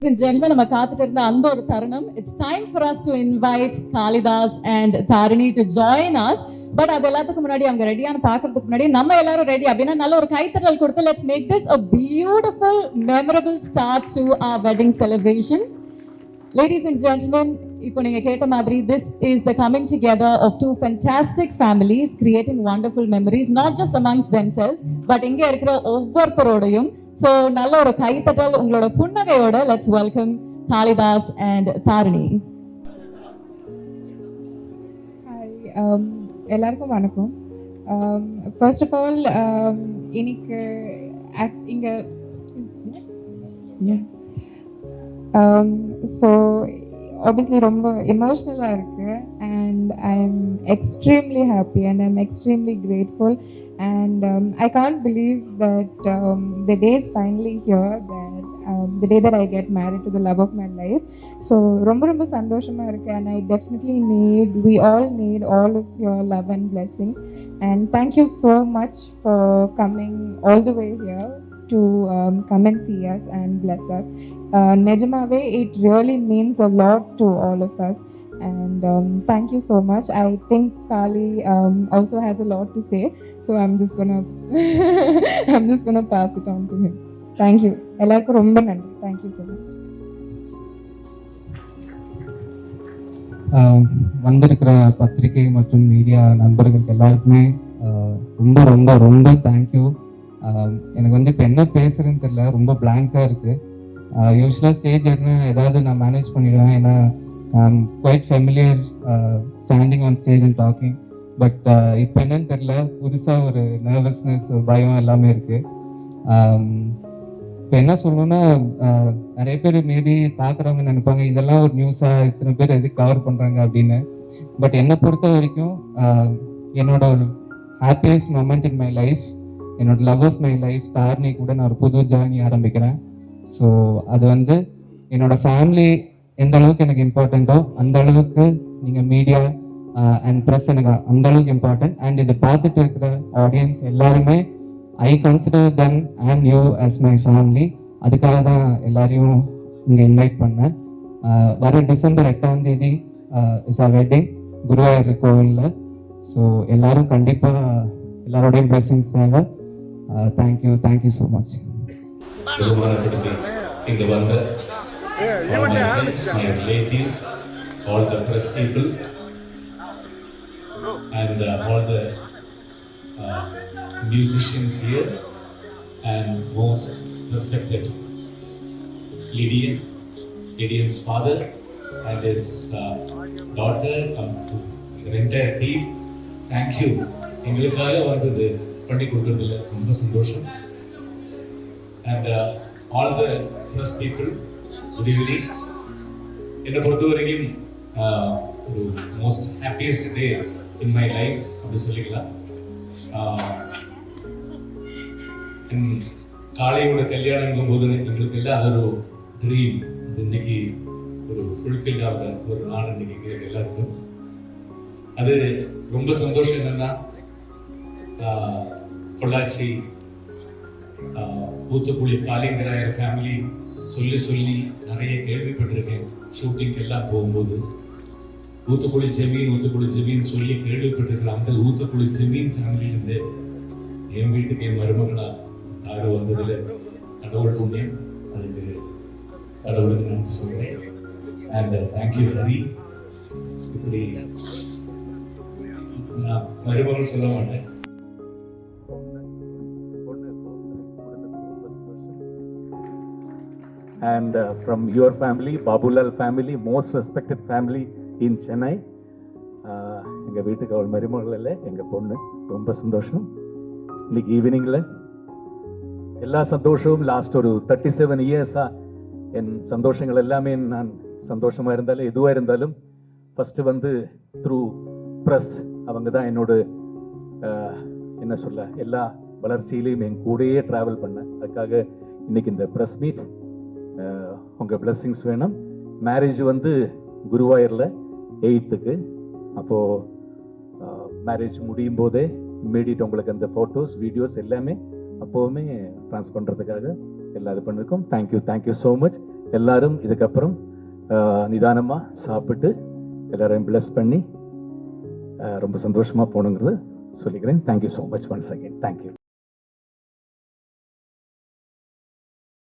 Ladies and gentlemen, நம்ம காத்துட்டு இருந்த அந்த ஒரு தருணம். It's time for us to invite Kalidas and Tarini to join us. But அது எல்லாத்துக்கும் முன்னாடி அவங்க ரெடியான பார்க்கறதுக்கு முன்னாடி நம்ம எல்லாரும் ரெடி அப்படின்னா நல்ல ஒரு கைத்தட்டல் கொடுத்து let's make this a beautiful, memorable start to our wedding celebrations. Ladies and gentlemen, இப்போ நீங்க கேட்ட மாதிரி this is the coming together of two fantastic families creating wonderful memories not just amongst themselves but இங்க இருக்கிற ஒவ்வொருத்தரோடையும். So நல்ல ஒரு கைத்தட்டல் உங்களோட புன்னகையோட let's welcome Kalidas and Tarini. Hi, எல்லாருக்கும் வணக்கம். First of all, இன்னைக்கு இங்க so obviously ரொம்ப எமோஷ்னலாக இருக்குது and I'm extremely happy and I'm extremely grateful and I can't believe that the day is finally here, that the day that I get married to the love of my life. So ரொம்ப சந்தோஷமாக இருக்குது and I definitely we all need all of your love and blessings and thank you so much for coming all the way here to come and see us and bless us. Nejamave, it really means a lot to all of us and thank you so much. I think Kali also has a lot to say, so I'm just gonna pass it on to him. Thank you. Ellarku romba nandri. Thank you so much. வந்திருக்கிற பத்திரிகை மற்றும் media நண்பர்களுக்கு எல்லாருக்குமே ரொம்ப ரொம்ப ரொம்ப thank you. எனக்கு வந்து இப்போ என்ன பேசுறேன்னு தெரியல, ரொம்ப பிளாங்காக இருக்குது. யூஸ்வலாக ஸ்டேஜ் ஏதாவது நான் மேனேஜ் பண்ணிடுவேன், ஏன்னா quite familiar standing on stage and talking. But இப்போ என்னன்னு தெரில, புதுசாக ஒரு நர்வஸ்னஸ், ஒரு பயம் எல்லாமே இருக்குது. இப்போ என்ன சொல்லணும்னா, நிறைய பேர் மேபி பார்க்குறவங்க நினைப்பாங்க இதெல்லாம் ஒரு நியூஸாக இத்தனை பேர் எதுக்கு கவர் பண்ணுறாங்க அப்படின்னு. பட் என்னை பொறுத்த வரைக்கும் என்னோட ஒரு happiest moment in my life, என்னோட love of my life Tharini கூட நான் ஒரு புது ஜேர்னி ஆரம்பிக்கிறேன். ஸோ அது வந்து என்னோட ஃபேமிலி எந்த அளவுக்கு எனக்கு இம்பார்ட்டண்ட்டோ அந்த அளவுக்கு நீங்கள் மீடியா அண்ட் ப்ரெஸ் எனக்கு அந்த அளவுக்கு இம்பார்ட்டன்ட். அண்ட் இதை பார்த்துட்டு இருக்கிற ஆடியன்ஸ் எல்லாருமே ஐ consider them and you as my family. அதுக்காக தான் எல்லாரையும் இங்கே இன்வைட் பண்ணேன். வர டிசம்பர் 8ஆம் தேதி இஸ் அ வெட்டிங் குருவாயூர் கோவிலில். ஸோ எல்லாரும் கண்டிப்பாக எல்லாரோடையும் பிளெஸிங்ஸ் தேவை. Thank you so much. பெருமானப்படுத்தி இங்க வந்த all my friends, my relatives, all the press people and all the musicians here and most respected Lydian's father and his daughter, come to the entire team. Thank you. எங்களுக்காக வந்தது பண்ணி கொடுக்கறதுல ரொம்ப சந்தோஷம். And all the press people, good evening. என்னை பொறுத்த வரைக்கும் ஒரு most happiest day in my life அப்படி சொல்லிக்கலாம். காளையோட கல்யாணங்கும் போது எங்களுக்கு எல்லாம் அது ஒரு ட்ரீம். அது இன்னைக்கு ஒரு ஃபுல்ஃபில் ஆகிற ஒரு நாள் இன்னைக்கு எல்லாருக்கும். அது ரொம்ப சந்தோஷம். என்னன்னா பொள்ளாச்சி ஊத்துக்குழி காளிங்கராயர் ஃபேமிலி சொல்லி நிறைய கேள்விப்பட்டிருக்கேன். ஷூட்டிங்க்கு எல்லாம் போகும்போது ஊத்துக்குழி ஜெமீன் சொல்லி கேள்விப்பட்டிருக்கிறேன். அந்த ஊத்துக்குழி ஜெமீன் ஃபேமிலியிலேருந்து என் வீட்டுக்கு என் மருமகளா யாரு வந்ததுல கடவுள் புண்ணியம். அதுக்கு கடவுளுக்கு நன்றி சொல்றேன். And thank you Hari. இப்படி நான் மருமகள் சொல்ல மாட்டேன். And from your family, Babulal family, most respected family in Chennai. எங்கள் வீட்டுக்கு அவள் மருமகள் இல்லை, எங்கள் பொண்ணு. ரொம்ப சந்தோஷம். இன்னைக்கு ஈவினிங்கில் எல்லா சந்தோஷமும் லாஸ்ட் ஒரு 37 இயர்ஸாக என் சந்தோஷங்கள் எல்லாமே நான் சந்தோஷமாக இருந்தாலும் எதுவாக இருந்தாலும் ஃபஸ்ட்டு வந்து த்ரூ ப்ரெஸ் அவங்க தான் என்னோட என்ன சொல்ல எல்லா வளர்ச்சியிலையும் என் கூடயே ட்ராவல் பண்ணேன். அதுக்காக இன்னைக்கு இந்த ப்ரெஸ் மீட் உங்கள் பிளெஸ்ஸிங்ஸ் வேணும். மேரேஜ் வந்து குருவாயூரில் 8th. அப்போது மேரேஜ் முடியும் போதே இம்மீடியட் உங்களுக்கு அந்த ஃபோட்டோஸ் வீடியோஸ் எல்லாமே அப்போவுமே ட்ரான்ஸ் பண்ணுறதுக்காக எல்லாம் இது பண்ணிருக்கோம். Thank you so much. எல்லாரும் இதுக்கப்புறம் நிதானமாக சாப்பிட்டு எல்லாரையும் பிளஸ் பண்ணி ரொம்ப சந்தோஷமாக போகணுங்கிறது சொல்லிக்கிறேன். Thank you so much once again. Thank you.